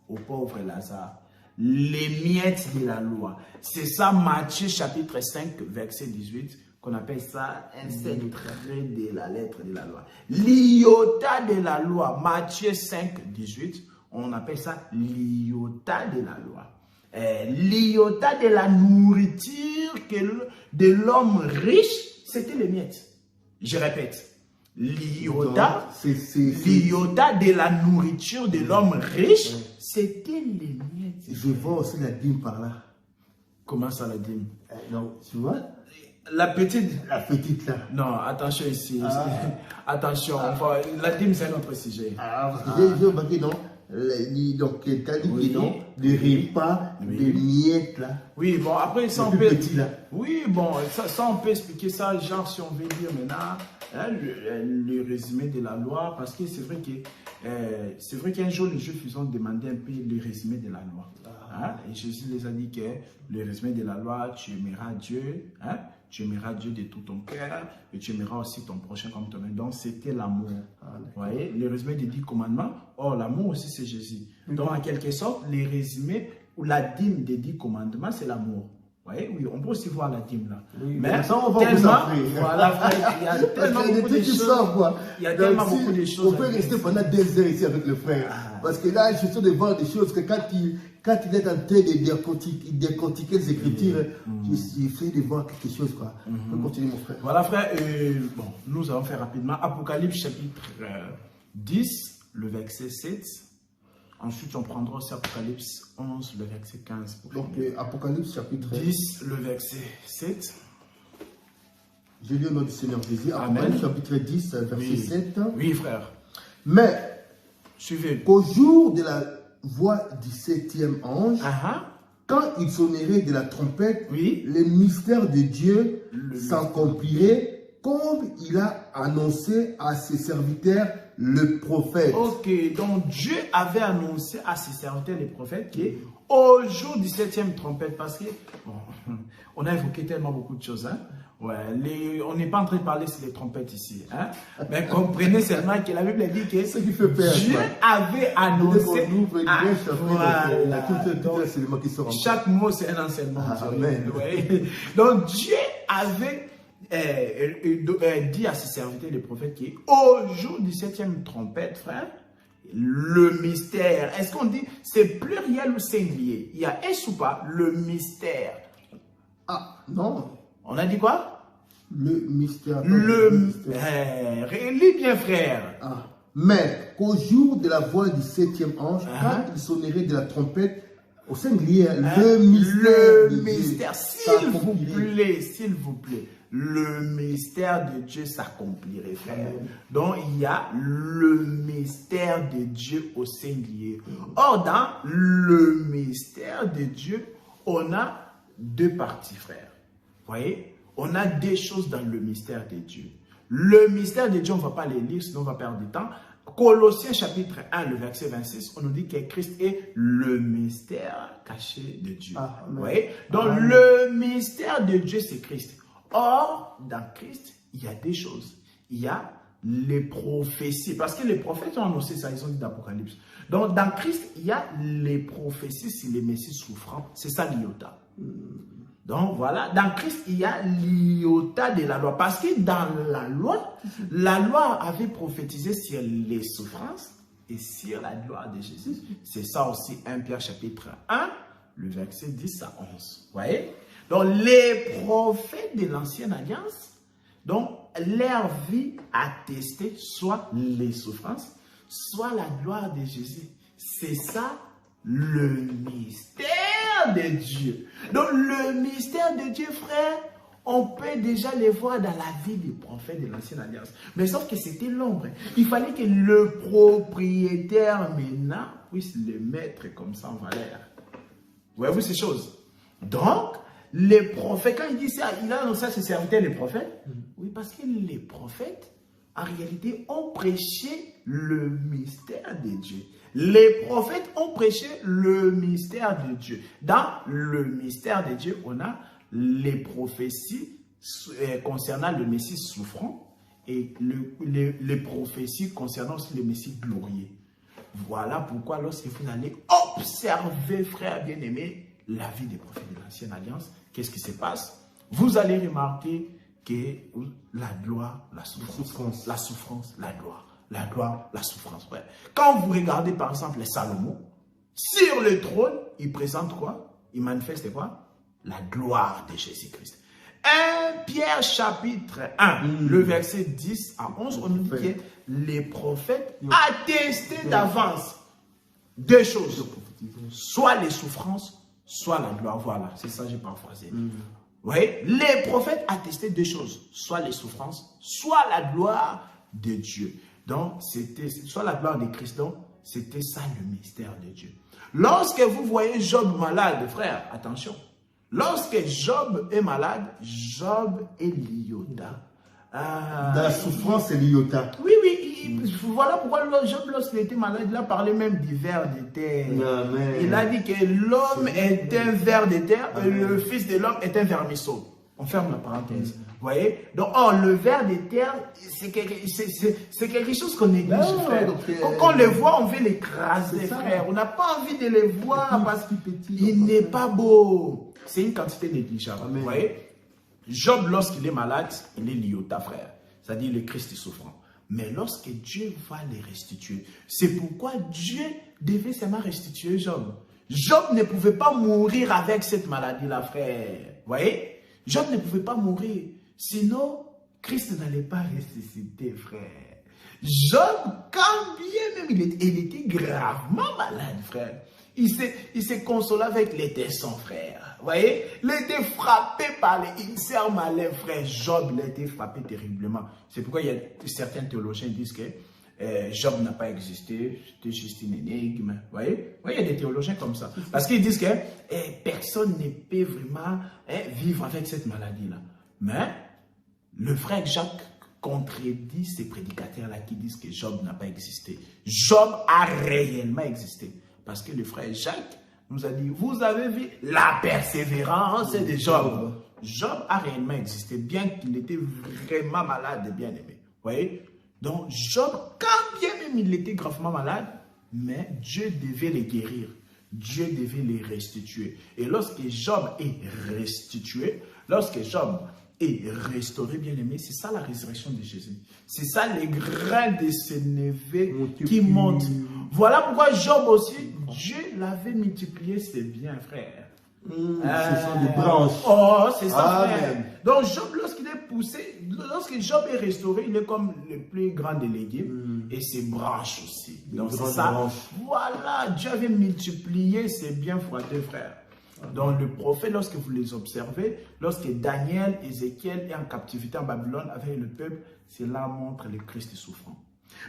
Speaker 2: au pauvre Lazare. Les miettes de la loi. C'est ça, Matthieu chapitre 5, verset 18, qu'on appelle ça un seul trait de la lettre de la loi. L'iota de la loi. Matthieu 5, 18, on appelle ça l'iota de la loi. L'iota de la nourriture de l'homme riche, c'était les miettes. Je répète, l'iota de la nourriture de l'homme riche, c'était les miettes.
Speaker 3: Je vois aussi la dîme par là.
Speaker 2: Comment ça, la dîme?
Speaker 3: Non, tu vois,
Speaker 2: La petite.
Speaker 3: La petite là.
Speaker 2: Non, attention ici. Attention, la dîme, c'est un autre sujet.
Speaker 3: Parce que j'ai remarqué, non? Donc, tu as dit que non, des repas, des miettes là.
Speaker 2: Oui, bon, après, ça on
Speaker 3: le
Speaker 2: peut.
Speaker 3: petit, là.
Speaker 2: Oui, bon, ça on peut expliquer ça, genre, si on veut dire maintenant, hein, le résumé de la loi, parce que c'est vrai qu'un jour, les Juifs ont demandé un peu le résumé de la loi. Hein? Et Jésus les a dit que le résumé de la loi, tu aimeras Dieu, hein? Tu aimeras Dieu de tout ton cœur et tu aimeras aussi ton prochain comme toi-même. Donc, c'était l'amour. Vous voyez, le résumé des 10 commandements. Or, l'amour aussi, c'est Jésus. Donc, en quelque sorte, les résumés ou la dîme des 10 commandements, c'est l'amour. Vous voyez, oui, on peut aussi voir la dîme là.
Speaker 3: Oui,
Speaker 2: mais
Speaker 3: ça, on va
Speaker 2: tellement, voilà, il y a tellement beaucoup de choses.
Speaker 3: Il y a
Speaker 2: tellement beaucoup de choses.
Speaker 3: On peut rester pendant des heures ici avec le frère. Parce que là, je suis de voir des choses que quand il est en train de décortiquer les Écritures, j'essaie de voir quelque chose. Quoi. On peut continuer, mon frère.
Speaker 2: Voilà, frère. Bon, nous allons faire rapidement. Apocalypse chapitre 10, le verset 7. Ensuite, on prendra aussi Apocalypse 11, le verset 15.
Speaker 3: Donc, Apocalypse chapitre
Speaker 2: 10, le verset 7.
Speaker 3: Je lis au nom du Seigneur Jésus. Apocalypse chapitre 10, verset 7.
Speaker 2: Oui, frère.
Speaker 3: Mais,
Speaker 2: suivez.
Speaker 3: Qu'au jour de la voix du 7e ange, quand il sonnerait de la trompette, les mystères de Dieu s'accompliraient comme il a annoncé à ses serviteurs le prophète.
Speaker 2: Ok, donc Dieu avait annoncé à ses serviteurs les prophètes qu'au jour du 7e trompette, parce que bon, on a évoqué tellement beaucoup de choses, hein. Ouais, on n'est pas en train de parler sur les trompettes ici, hein. Mais comprenez seulement que la Bible dit que
Speaker 3: ce qui fait peur,
Speaker 2: Dieu avait annoncé. Chaque mot c'est un enseignement. Donc Dieu avait dit à ses serviteurs les prophètes qu'au jour du 7e trompette, frère, le mystère, est-ce qu'on dit c'est pluriel ou singulier? Il y a S ou pas? Le mystère.
Speaker 3: Ah, non.
Speaker 2: On a dit quoi?
Speaker 3: Le mystère.
Speaker 2: Lis bien, frère.
Speaker 3: Mais qu'au jour de la voix du 7e ange, quand il sonnerait de la trompette, au singulier, le mystère,
Speaker 2: s'il vous plaît, le mystère de Dieu s'accomplirait, frère. Donc, il y a le mystère de Dieu au singulier. Or, dans le mystère de Dieu, on a deux parties, frère. Vous voyez? On a des choses dans le mystère de Dieu. Le mystère de Dieu, on ne va pas les lire, sinon on va perdre du temps. Colossiens chapitre 1, le verset 26, on nous dit que Christ est le mystère caché de Dieu. Vous voyez? Donc, le mystère de Dieu, c'est Christ. Or, dans Christ, il y a des choses. Il y a les prophéties. Parce que les prophètes ont annoncé ça, ils ont dit d'Apocalypse. Donc, dans Christ, il y a les prophéties sur les messies souffrants. C'est ça l'iota. Donc, voilà. Dans Christ, il y a l'iota de la loi. Parce que dans la loi avait prophétisé sur les souffrances et sur la gloire de Jésus. C'est ça aussi 1 Pierre chapitre 1, le verset 10 à 11. Vous voyez? Donc, les prophètes de l'Ancienne Alliance, donc, leur vie attestait soit les souffrances, soit la gloire de Jésus. C'est ça, le mystère de Dieu. Donc, le mystère de Dieu, frère, on peut déjà les voir dans la vie des prophètes de l'Ancienne Alliance. Mais sauf que c'était l'ombre. Il fallait que le propriétaire maintenant puisse le mettre comme ça en valeur. Voyez-vous ces choses? Donc, les prophètes, quand il dit ça, il a annoncé à ses serviteurs les prophètes. Oui, parce que les prophètes, en réalité, ont prêché le mystère de Dieu. Les prophètes ont prêché le mystère de Dieu. Dans le mystère de Dieu, on a les prophéties concernant le Messie souffrant et les prophéties concernant aussi le Messie glorieux. Voilà pourquoi lorsque vous allez observer, frères bien-aimés, la vie des prophètes de l'Ancienne Alliance, qu'est-ce qui se passe? Vous allez remarquer que la gloire, la souffrance, la souffrance, la gloire. La gloire, la souffrance. Ouais. Quand vous regardez par exemple les Salomon, sur le trône, il présente quoi? Il manifeste quoi? La gloire de Jésus-Christ. 1 Pierre chapitre 1, le verset 10 à 11, on nous dit que les prophètes attestaient d'avance deux choses. Soit les souffrances, soit la gloire. Voilà, c'est ça, j'ai paraphrasé. voyez, les prophètes attestaient deux choses, soit les souffrances, soit la gloire de Dieu. Donc, c'était soit la gloire des Christ, donc c'était ça le mystère de Dieu. Lorsque vous voyez Job malade, frère, attention, lorsque Job est malade, Job est l'iota.
Speaker 3: Dans la souffrance, c'est l'iota.
Speaker 2: Oui, voilà pourquoi Job, lorsqu'il était malade, il a parlé même du ver de terre.
Speaker 3: Amen.
Speaker 2: Il a dit que l'homme est un ver de terre et le fils de l'homme est un vermisseau. On ferme la parenthèse. Vous voyez? Donc, le ver de terre, c'est quelque chose qu'on néglige, frère. Quand on les voit, on veut l'écraser, frère. On n'a pas envie de les voir parce qu'il n'est pas beau. C'est une quantité négligeable. Amen. Vous voyez? Job, lorsqu'il est malade, il est l'iota, frère. C'est-à-dire le Christ est souffrant. Mais lorsque Dieu va les restituer, c'est pourquoi Dieu devait seulement restituer Job. Job ne pouvait pas mourir avec cette maladie-là, frère. Vous voyez? Job ne pouvait pas mourir. Sinon, Christ n'allait pas ressusciter, frère. Job, quand bien même il était gravement malade, frère. Il s'est consolé avec les tessons, frère. Vous voyez? Il était frappé par les ulcères malins, frère. Job, il a été frappé terriblement. C'est pourquoi il y a certains théologiens qui disent que Job n'a pas existé, c'était juste une énigme. Vous voyez? Il y a des théologiens comme ça. Parce qu'ils disent que personne ne peut vraiment vivre avec cette maladie-là. Mais le frère Jacques contredit ces prédicateurs-là qui disent que Job n'a pas existé. Job a réellement existé. Parce que le frère Jacques nous a dit, vous avez vu la persévérance de Job. Job a réellement existé, bien qu'il était vraiment malade et bien aimé. Vous voyez? Donc Job, quand bien même il était gravement malade, mais Dieu devait les guérir. Dieu devait les restituer. Et lorsque Job est restitué, lorsque Job est restauré, bien aimé, c'est ça la résurrection de Jésus. C'est ça les grains de ses neveux qui montent. Voilà pourquoi Job aussi, Dieu l'avait multiplié ses biens, frère.
Speaker 3: Ce sont des branches.
Speaker 2: Oh, c'est ça,
Speaker 3: Amen.
Speaker 2: frère. Donc Job, lorsqu'il est poussé, lorsque Job est restauré, il est comme le plus grand des légumes et ses branches aussi. Donc c'est ça. Branches. Voilà, Dieu avait multiplié ses biens fraîcheurs, frère. Donc le prophète, lorsque vous les observez, lorsque Daniel, Ézéchiel est en captivité en Babylone avec le peuple, cela montre le Christ souffrant.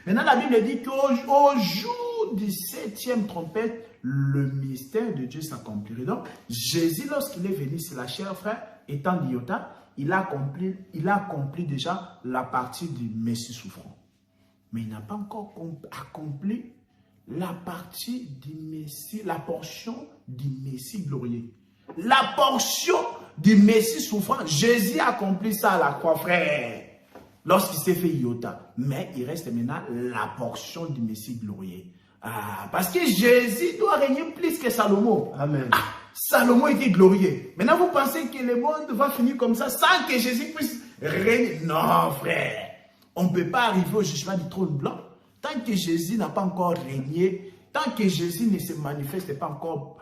Speaker 2: Maintenant, la Bible dit qu'au jour du 7e trompette, le mystère de Dieu s'accomplirait. Donc, Jésus, lorsqu'il est venu sur la chair, frère, étant l'iota, il a accompli déjà la partie du Messie souffrant. Mais il n'a pas encore accompli la partie du Messie, la portion du Messie glorieux. La portion du Messie souffrant, Jésus a accompli ça à la croix, frère. Lorsqu'il s'est fait iota. Mais il reste maintenant la portion du Messie glorieux. Parce que Jésus doit régner plus que Salomon.
Speaker 3: Amen.
Speaker 2: Salomon était glorieux. Maintenant, vous pensez que le monde va finir comme ça sans que Jésus puisse régner? Non, frère. On ne peut pas arriver au jugement du trône blanc tant que Jésus n'a pas encore régné, tant que Jésus ne se manifeste pas encore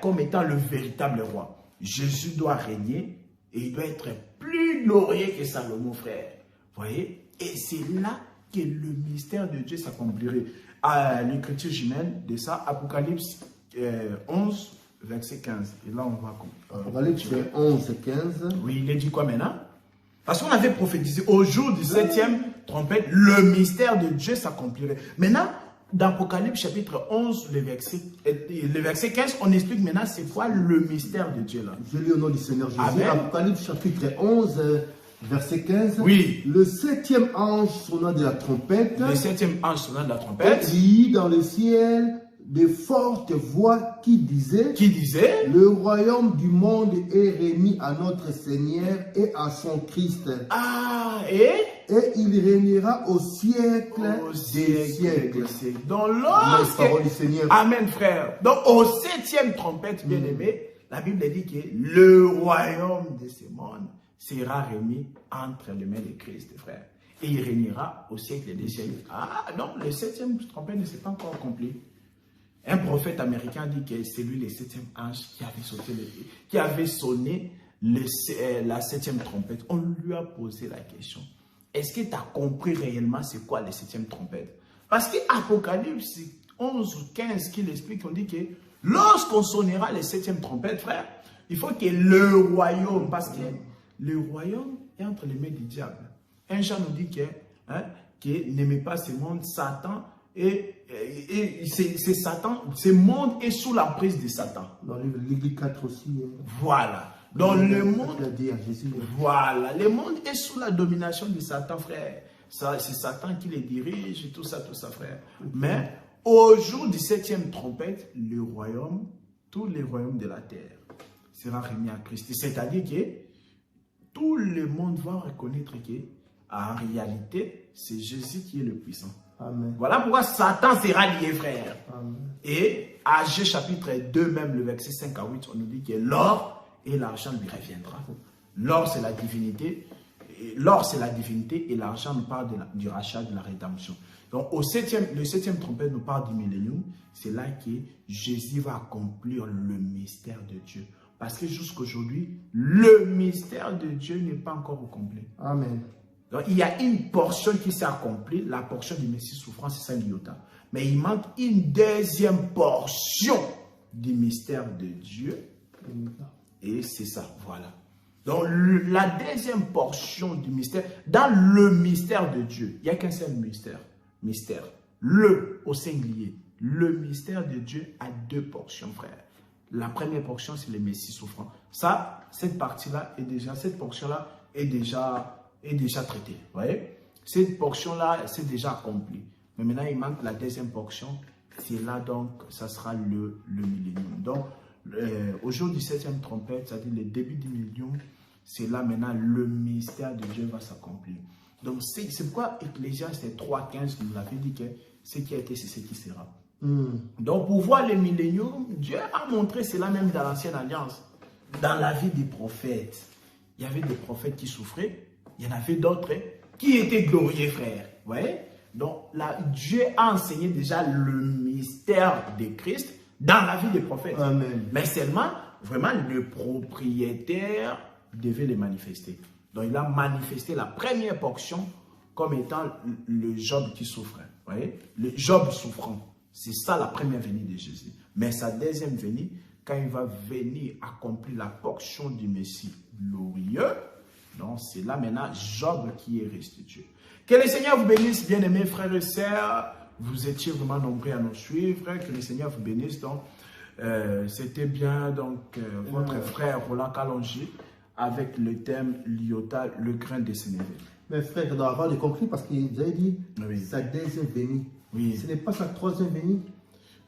Speaker 2: comme étant le véritable roi. Jésus doit régner et il doit être plus glorieux que Salomon, frère. Voyez? Et c'est là que le mystère de Dieu s'accomplirait. L'écriture jumelle de ça, Apocalypse 11, verset 15. Et là, on va comprendre.
Speaker 3: Apocalypse 11, 15.
Speaker 2: Oui, il est dit quoi maintenant? Parce qu'on avait prophétisé au jour du 7e trompette, le mystère de Dieu s'accomplirait. Maintenant, dans Apocalypse chapitre 11, le verset 15, on explique maintenant c'est quoi le mystère de Dieu là. Je lis
Speaker 3: au nom du Seigneur Jésus.
Speaker 2: Amen.
Speaker 3: Apocalypse chapitre 11, verset 15.
Speaker 2: Oui.
Speaker 3: Le 7e ange sonna de la trompette.
Speaker 2: Le 7e ange sonna de la trompette.
Speaker 3: Et il dans le ciel de fortes voix qui disaient, le royaume du monde est remis à notre Seigneur et à son Christ. Et il régnera au siècle des siècles.
Speaker 2: Donc lorsque... Amen, frère. Donc au 7e trompette, bien aimé, la Bible dit que le royaume de ce monde sera remis entre les mains de Christ, frère. Et il régnera au siècle des siècles. Donc le 7e trompette ne s'est pas encore accompli. Un prophète américain dit que c'est lui le 7e ange qui avait sonné la 7e trompette. On lui a posé la question. Est-ce que tu as compris réellement c'est quoi la 7e trompette? Parce qu'Apocalypse 11 ou 15 qui l'explique, on dit que lorsqu'on sonnera la 7e trompette, frère, Il faut que le royaume, parce que le royaume est entre les mains du diable. Un Jean nous dit que n'aimez pas ce monde, Satan, et c'est Satan, ce monde est sous l'emprise de Satan.
Speaker 3: Dans le livre 4 aussi.
Speaker 2: Voilà. Dans le monde,
Speaker 3: voilà,
Speaker 2: le monde est sous la domination de Satan, frère. C'est Satan qui les dirige et tout ça, frère. Mais au jour du 7e trompette, le royaume, tous les royaumes de la terre sera remis à Christ. C'est-à-dire que tout le monde va reconnaître qu'en réalité, c'est Jésus qui est le puissant.
Speaker 3: Amen.
Speaker 2: Voilà pourquoi Satan sera lié, frère.
Speaker 3: Amen.
Speaker 2: Et Agé chapitre 2, même le verset 5 à 8, on nous dit que l'or et l'argent lui reviendra. L'or, c'est la divinité. L'or, c'est la divinité et l'argent nous parle du rachat, de la rédemption. Donc, le 7e trompette nous parle du millénium. C'est là que Jésus va accomplir le mystère de Dieu. Parce que jusqu'aujourd'hui, le mystère de Dieu n'est pas encore accompli.
Speaker 3: Amen.
Speaker 2: Donc, il y a une portion qui s'est accomplie, la portion du Messie souffrant, c'est ça l'iota. Mais il manque une deuxième portion du mystère de Dieu. Et c'est ça, voilà. Donc, la deuxième portion du mystère, dans le mystère de Dieu, il n'y a qu'un seul mystère. Le au singulier. Le mystère de Dieu a deux portions, frère. La première portion, c'est le Messie souffrant. Ça, cette partie-là est déjà, cette portion-là est déjà traitée. Vous voyez? Cette portion-là, c'est déjà accompli. Mais maintenant, il manque la deuxième portion. C'est là, donc, ça sera le millénium. Donc, au jour du 7e trompette, c'est-à-dire le début du millénium, c'est là maintenant le mystère de Dieu va s'accomplir. Donc, c'est pourquoi Ecclésiaste 3,15 nous l'avait dit que ce qui a été, c'est ce qui sera. Donc, pour voir le millénium, Dieu a montré cela même dans l'Ancienne Alliance. Dans la vie des prophètes, il y avait des prophètes qui souffraient, il y en avait d'autres qui étaient glorieux, frère. Vous voyez? Donc, là, Dieu a enseigné déjà le mystère de Christ dans la vie des prophètes.
Speaker 3: Amen.
Speaker 2: Mais seulement, vraiment, le propriétaire devait les manifester. Donc, il a manifesté la première portion comme étant le Job qui souffrait. Vous voyez? Le Job souffrant. C'est ça la première venue de Jésus. Mais sa deuxième venue, quand il va venir accomplir la portion du Messie glorieux, donc c'est là maintenant Job qui est restitué. Que le Seigneur vous bénisse, bien-aimés frères et sœurs. Vous étiez vraiment nombreux à nous suivre. Que le Seigneur vous bénisse. Donc, c'était bien votre frère Roland Kalonji avec le thème l'iota, le grain de Sénévé.
Speaker 3: Mais frère, on avoir de conclure parce qu'il vous avez dit sa deuxième venue.
Speaker 2: Oui. Ce
Speaker 3: n'est pas sa troisième venue.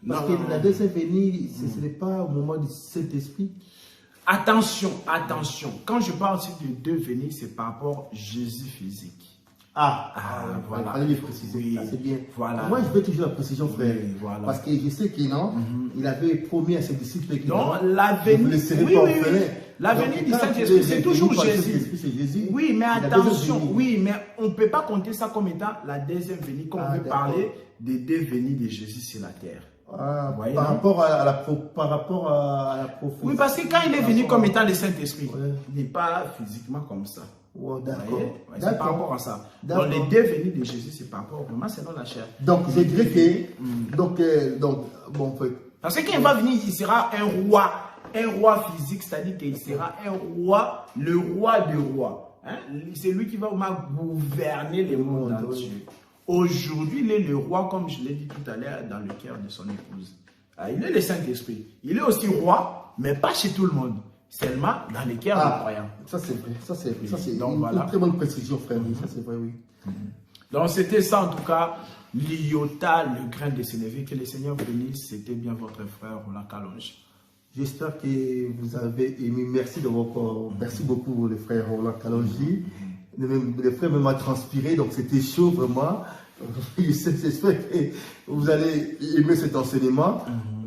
Speaker 3: Parce
Speaker 2: non,
Speaker 3: que la deuxième venue, ce n'est pas au moment du Saint-Esprit.
Speaker 2: Attention, attention. Quand je parle aussi de deux venues, c'est par rapport à Jésus physique.
Speaker 3: Voilà. Il fallait le préciser.
Speaker 2: Oui,
Speaker 3: c'est bien.
Speaker 2: Voilà.
Speaker 3: Moi, je veux toujours la précision, frère.
Speaker 2: Oui, voilà.
Speaker 3: Parce que je sais qu'il il avait promis à ses disciples qu'il
Speaker 2: la venue, la venue du Saint-Esprit, c'est toujours Jésus. Oui, mais attention, mais on ne peut pas compter ça comme étant la deuxième venue, comme on veut parler des deux venues de Jésus sur la terre.
Speaker 3: Voyez, par rapport à la prophétie.
Speaker 2: Oui, parce que quand il est venu comme étant le Saint-Esprit, il n'est pas physiquement comme ça.
Speaker 3: D'accord.
Speaker 2: C'est par rapport à ça. Donc les deux venues de Jésus, c'est par rapport vraiment selon la chair.
Speaker 3: Donc je dirais que bon,
Speaker 2: parce que quand il va venir, il sera un roi physique, c'est-à-dire qu'il sera un roi, le roi des rois. C'est lui qui va gouverner le monde entier. Aujourd'hui, il est le roi, comme je l'ai dit tout à l'heure, dans le cœur de son épouse. Il est le Saint-Esprit. Il est aussi roi, mais pas chez tout le monde. Seulement dans les cœurs des croyants.
Speaker 3: Ça c'est vrai. Ça c'est une très bonne précision, frère. Ça c'est vrai, oui.
Speaker 2: Donc c'était ça en tout cas, l'iota, le grain de Sénévé. Que le Seigneur vous bénisse. C'était bien votre frère Roland Kalonji.
Speaker 3: J'espère que vous avez aimé. Merci merci beaucoup le frère Roland Kalonji. Le frère m'a transpiré, donc c'était chaud vraiment. J'espère que vous allez aimer cet enseignement.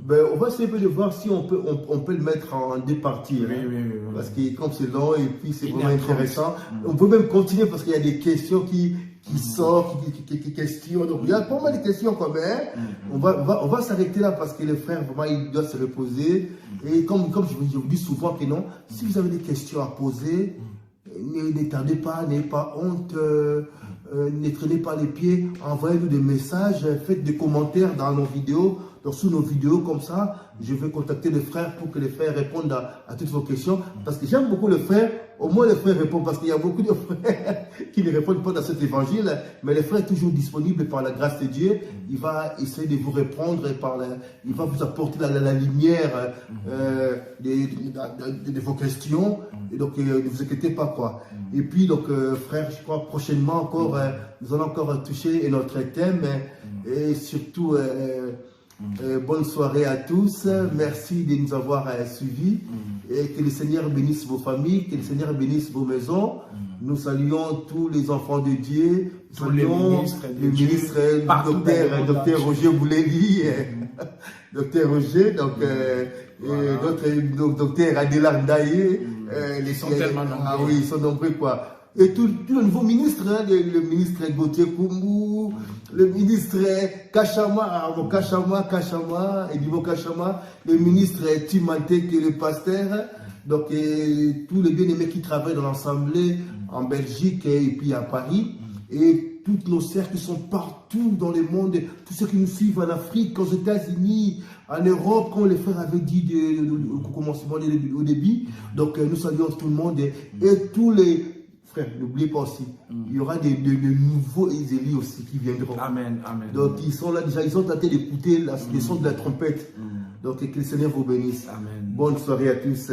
Speaker 3: On va essayer de voir si on peut le mettre en deux parties.
Speaker 2: Oui.
Speaker 3: Parce que comme c'est long et puis c'est vraiment intéressant. On peut même continuer parce qu'il y a des questions qui sortent, qui questionnent. Donc il y a pas mal de questions quand même. On va s'arrêter là parce que le frère vraiment il doit se reposer. Et comme je vous dis souvent que non, si vous avez des questions à poser, ne tardez pas, n'ayez pas honte, ne traînez pas les pieds, envoyez-nous des messages, faites des commentaires dans nos vidéos. Donc, sous nos vidéos comme ça, je vais contacter les frères pour que les frères répondent à toutes vos questions. Parce que j'aime beaucoup les frères. Au moins, les frères répondent. Parce qu'il y a beaucoup de frères qui ne répondent pas dans cet évangile. Mais les frères est toujours disponible par la grâce de Dieu. Il va essayer de vous répondre. Il va vous apporter la lumière de vos questions. Et donc, ne vous inquiétez pas, quoi. Et puis, donc, frère, je crois prochainement encore, nous allons encore toucher notre thème. Et surtout, bonne soirée à tous. Merci de nous avoir suivis. Et que le Seigneur bénisse vos familles, que le Seigneur bénisse vos maisons. Nous saluons tous les enfants de Dieu. Nous saluons le ministre, docteur Roger Bouleli, docteur Roger, donc, notre docteur Adela Ndaye.
Speaker 2: Ils sont tellement nombreux.
Speaker 3: Ah oui, ils sont nombreux, quoi. Et tout le nouveau ministre, hein, le ministre Gauthier Koumou, le ministre Kachama, Edimo Kachama, le ministre Timante, qui est le pasteur, donc tous les bien-aimés qui travaillent dans l'Assemblée en Belgique et puis à Paris, et toutes nos sœurs qui sont partout dans le monde, tous ceux qui nous suivent en Afrique, aux États-Unis, en Europe, comme les frères avaient dit au commencement, au début. Donc nous saluons tout le monde et tous les frères, n'oubliez pas aussi, il y aura de nouveaux élus aussi qui viendront.
Speaker 2: Amen, amen.
Speaker 3: Donc ils sont là déjà, ils ont tenté d'écouter le son de la trompette. Donc que le Seigneur vous bénisse.
Speaker 2: Amen.
Speaker 3: Bonne soirée à tous.